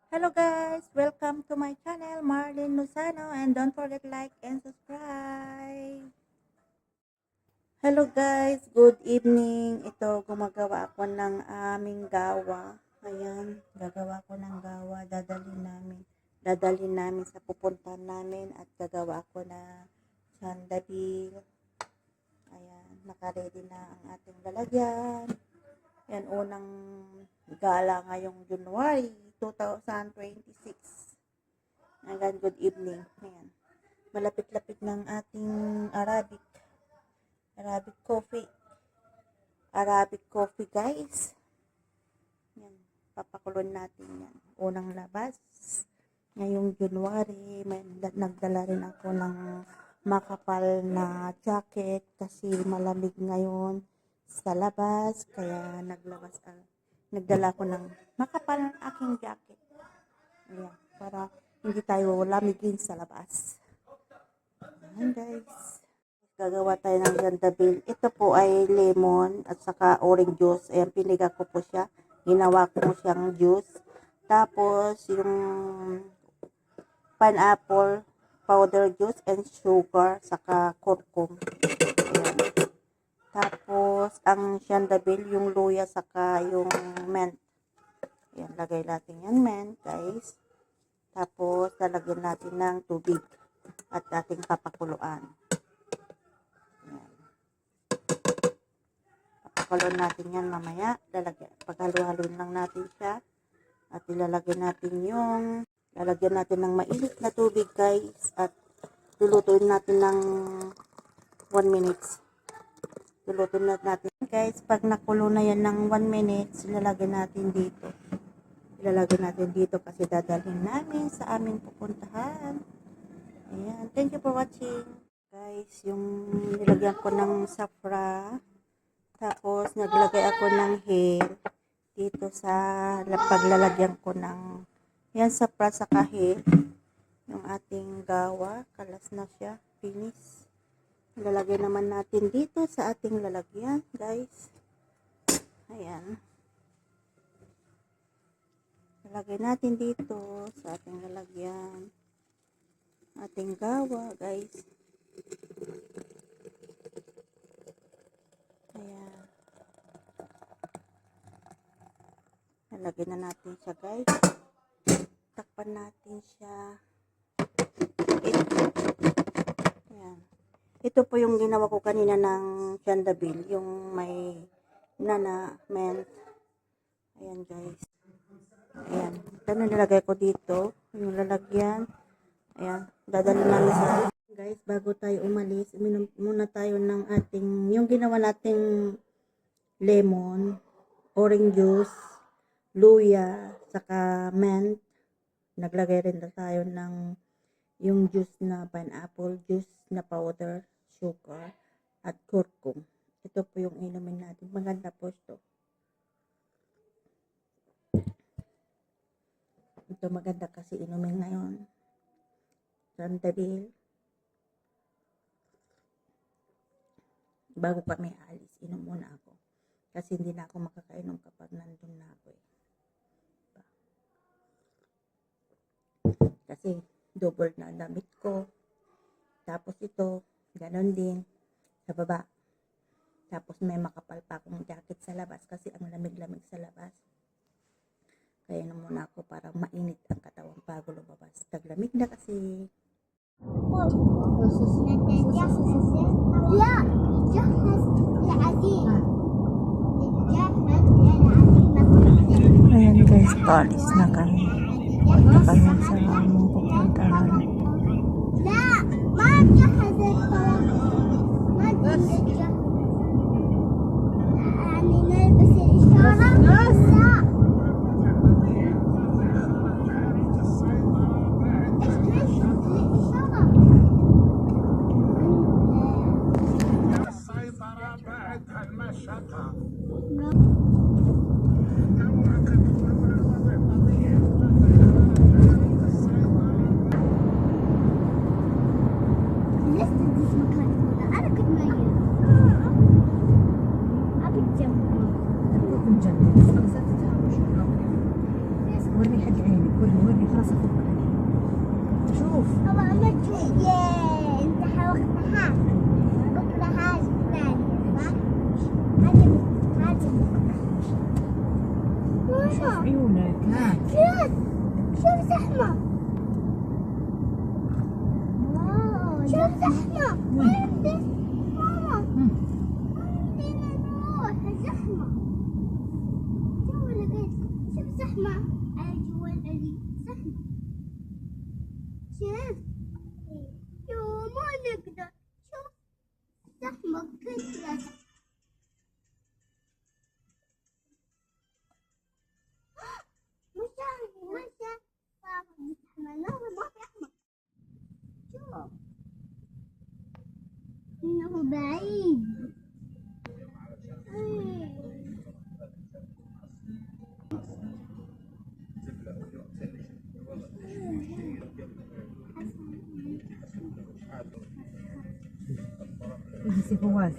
Hello guys! Welcome to my channel, Marlene Lozano, and don't forget like and subscribe. Hello guys! Good evening. Ito, gumagawa ako ng aming gawa. Ayan, gagawa ko ng gawa. Dadalhin namin sa pupuntahan namin at gagawa ko na sandabil. Ayan, nakaredy na ang ating lalagyan. Yan, unang gala ngayong January 2026. Hanggang good evening. Ayan. Malapit-lapit ng ating Arabic coffee. Arabic coffee guys. Yan. Papakulon natin yan. Unang labas. Ngayong January, nagdala rin ako ng makapal na jacket kasi malamig ngayon sa labas, kaya nagdala ko ng makapal ng aking jacket. Ayan, para hindi tayo lamigin sa labas. Ayan guys, gagawa tayo ng sandabil. Ito po ay lemon at saka orange juice. Ayan, piniga ko po siya, ginawa ko siyang juice. Tapos yung pineapple powder juice and sugar saka kurkum. Ayan. Tapos, ang sandabil, yung luya, saka yung mint. Ayan, lagay natin yan, mint, guys. Tapos, lalagyan natin ng tubig at ating papakuluan. Ayan. Papakuluan natin yan mamaya. Paghalu-haluin lang natin siya. At ilalagyan natin ng mainit na tubig, guys. At lulutuin natin ng 1 minute. Lulutuin natin guys. Pag nakulo na yan ng 1 minute, ilalagay natin dito. Kasi dadalhin namin sa aming pupuntahan. Ayan. Thank you for watching. Guys, yung nilagyan ko ng safra. Tapos, naglagay ako ng hair. Dito sa paglalagyan ko ng yan, safra sa hair. Yung ating gawa. Kalas na siya. Finish. Lalagay naman natin dito sa ating lalagyan, guys. Ayan. Lalagay natin dito sa ating lalagyan. Ating gawa, guys. Ayan. Lalagay na natin siya, guys. Takpan natin siya. Ayan. Ito po yung ginawa ko kanina ng sandabil, yung may mint. Ayan guys. Ayan. Ito na nilagay ko dito. Yung lalagyan. Ayan. Dadali namin sa guys, bago tayo umalis, uminom muna tayo ng ating, yung ginawa nating lemon, orange juice, luya, saka mint. Naglagay rin na tayo ng yung juice na pineapple juice na powder, sugar, at kurkum. Ito po yung inumin natin. Maganda po ito. Ito maganda kasi inumin ngayon. Sandabil. Bago kami alis, inom muna ako. Kasi hindi na ako makakainom kapag nandun na ako. Kasi double na damit ko. Tapos ito, ganon din sa baba. Tapos may makapal pa akong jacket sa labas kasi ang lamig-lamig sa labas. Kaya na muna ako para mainit ang katawan bago lumabas. Taglamig na kasi. Ayan guys, palis na kami. Punta kami sa aming pupuntahan. ما جهزت ما جهزت يعني نلبس الإشارة لا إيش الإشارة السيطرة بعد المشقة أنا كنت ميت. أبي الجنة. خلاص افك شوف طبعا ما تشوف انت حوقتها وقتها الثانية صح؟ هذه شوف عيونك ها شوف زحمة شوف زحمة ماما بدينا نروح زحمة شوف لقيت شوف زحمة على جوا الأرض زحمة شوف يو ما نقدر شوف زحمة كثرة مشى صار زحمة لا ما في أحمر شوف إنه بعيد اجلسي فواز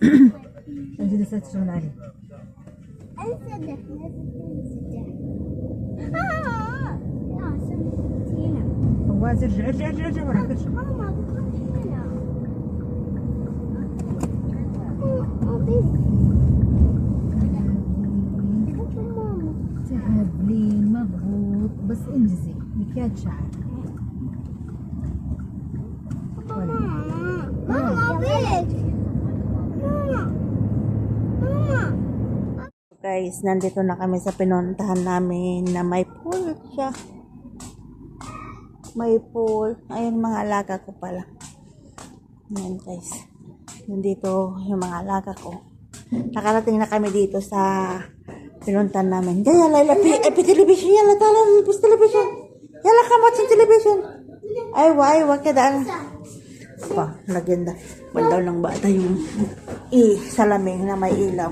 الجلسة تشتغل عليه انسدح لا سمعتينا فواز ارجع وراك ارجع ماما بتروح هنا ماما تهبلين مضغوط بس انجزي مكياج شعر ماما بيت ماما Guys, nandito na kami sa pinuntahan namin na may pool siya. May pool. Ayun mga alaga ko pala. Ayan guys. Nandito yung mga alaga ko. Nakarating na kami dito sa pinuntahan namin. Gaya, Laila, television yan. Latalan, pis television. Yala ka, watching television. Aywa, kadaan. Pa, lagyan da. Daw ng bata yung salaming na may ilaw.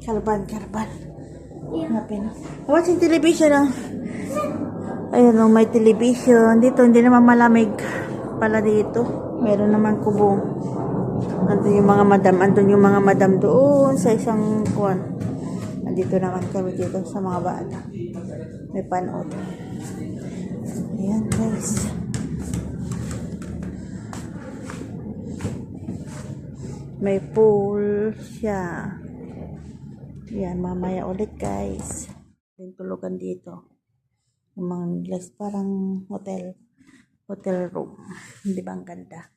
Karban. Hanapin. Watching television ah. Ayun may television. Dito hindi naman malamig pala dito. Meron naman kubong. Andun yung mga madam doon sa isang kuwan. Nandito naman kami dito sa mga bata. May panood. Ayan guys. May pool siya. Yan, mamaya ulit guys. Yung tulugan dito. Yung mga glass parang hotel room. Hindi ba ang ganda?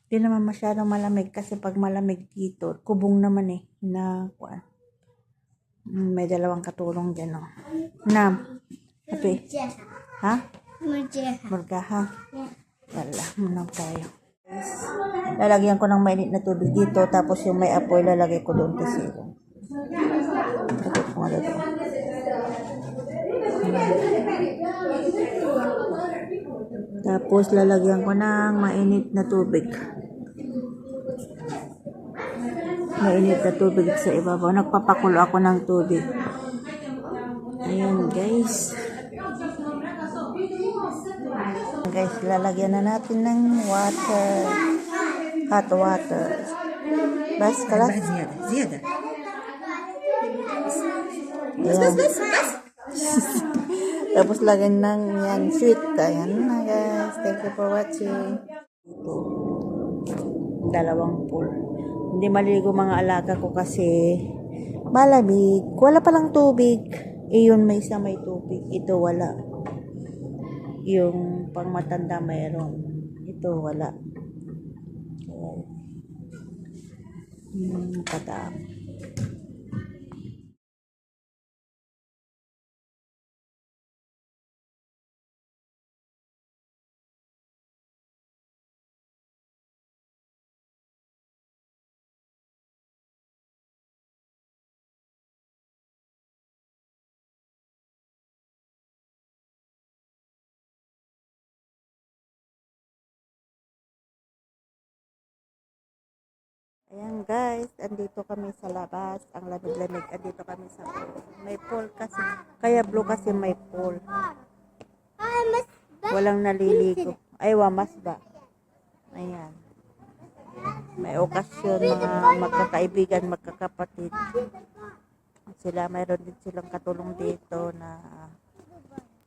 Hindi naman masyadong malamig kasi pag malamig dito, kubong naman eh. May dalawang katulong dyan oh. Happy? Ha? Murgaha. Wala, munang tayo. Lalagyan ko ng mainit na tubig dito, tapos yung may apoy lalagay ko doon kasi lagay ko nga dito. Tapos lalagyan ko ng mainit na tubig. Mainit na tubig sa ibabaw. Nagpapakulo ako ng tubig. Ayan guys. Guys, lalagyan na natin ng water. Hot water. Bas, kalas? زيادة Ayan. Tapos lagyan ng yan, sweet. Ayan na guys. Thank you for watching. Dalawang pool. Hindi maligo mga alaga ko kasi malamig. Wala palang tubig. Iyon may isa may tubig. Ito wala. Yung pang matanda mayroon. Ito wala. Kadam. Ayan guys, andito kami sa labas. Ang lamig-lamig. Andito kami sa pool. May pool kasi. Kaya blue kasi may pool. Walang naliligo. Ay, wamas ba? Ayan. may okasyon, mga magkakaibigan, magkakapatid. Sila, mayroon din silang katulong dito na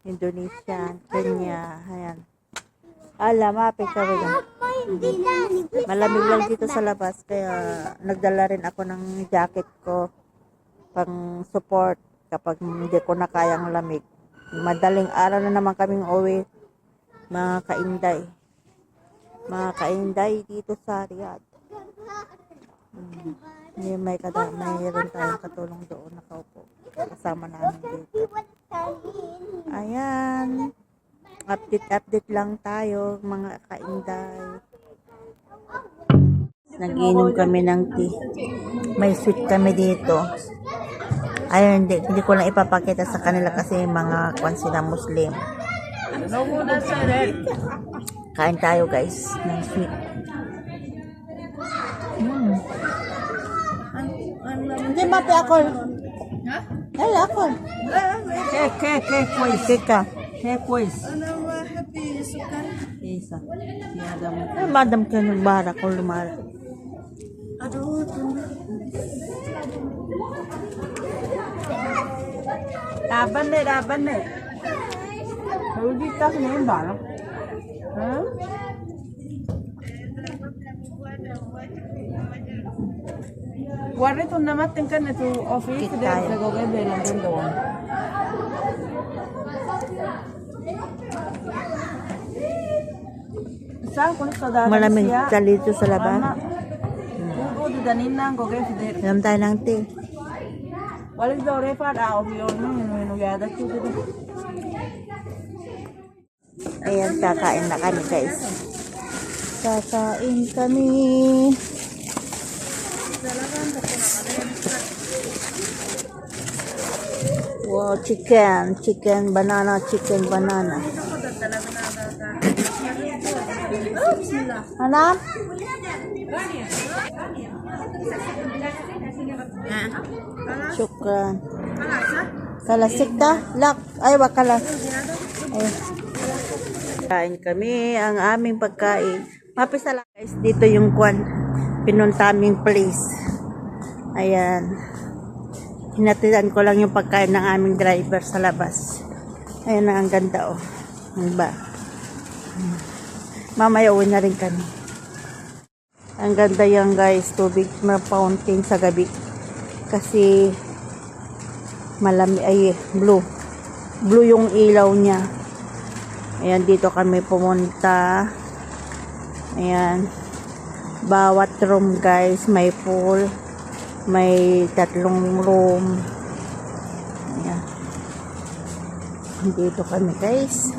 Indonesian, Kenya, ayan. Mapit kami lang. Malamig lang dito sa labas, kaya nagdala rin ako ng jacket ko pang support kapag hindi ko na kayang lamig. Madaling araw na naman kaming uwi, mga kainday. Mga kainday dito sa Riyadh. Mayroon tayong katulong doon nakaupo. Kasama namin dito. Ayan. Update lang tayo, mga kainday. Nag-inom kami ng tea. May sweet kami dito. Ayun, hindi ko lang ipapakita sa kanila kasi mga kwan sila Muslim. Kain tayo guys ng sweet. Hindi mati ako. Ay, ako. Kek. Isa. Madam ka nagbara ko lumara. Laban deh. Lalu kita sini barang. Guarda tu namat tingkan itu office Kita dia ya. jago gede langsung doang. Saan ko sa Malamig ka dito sa labas. Oo, didanin na ko kay Fidel. Inom tayo ng tea. Walis daw repa da ofiyon no yada tu dito. Ayan, kakain na kami guys. Kakain kami. Wow, chicken banana. Anak? Syukran. Kalasik ta? Lak. Ay, wakalas. Ay. Kain kami ang aming pagkain. Mapisa lang guys, dito yung kwan. Pinuntaming place. Ayan. Hinatidan ko lang yung pagkain ng aming driver sa labas. Ayan na, ang ganda oh. Ano ba? Mamaya uwi na rin kami. Ang ganda yan guys, tubig na fountain sa gabi. Kasi malami ay blue. Blue yung ilaw niya. Ayan, dito kami pumunta. Ayan. Bawat room guys, may pool. May 3 room. Ayan. Dito kami guys.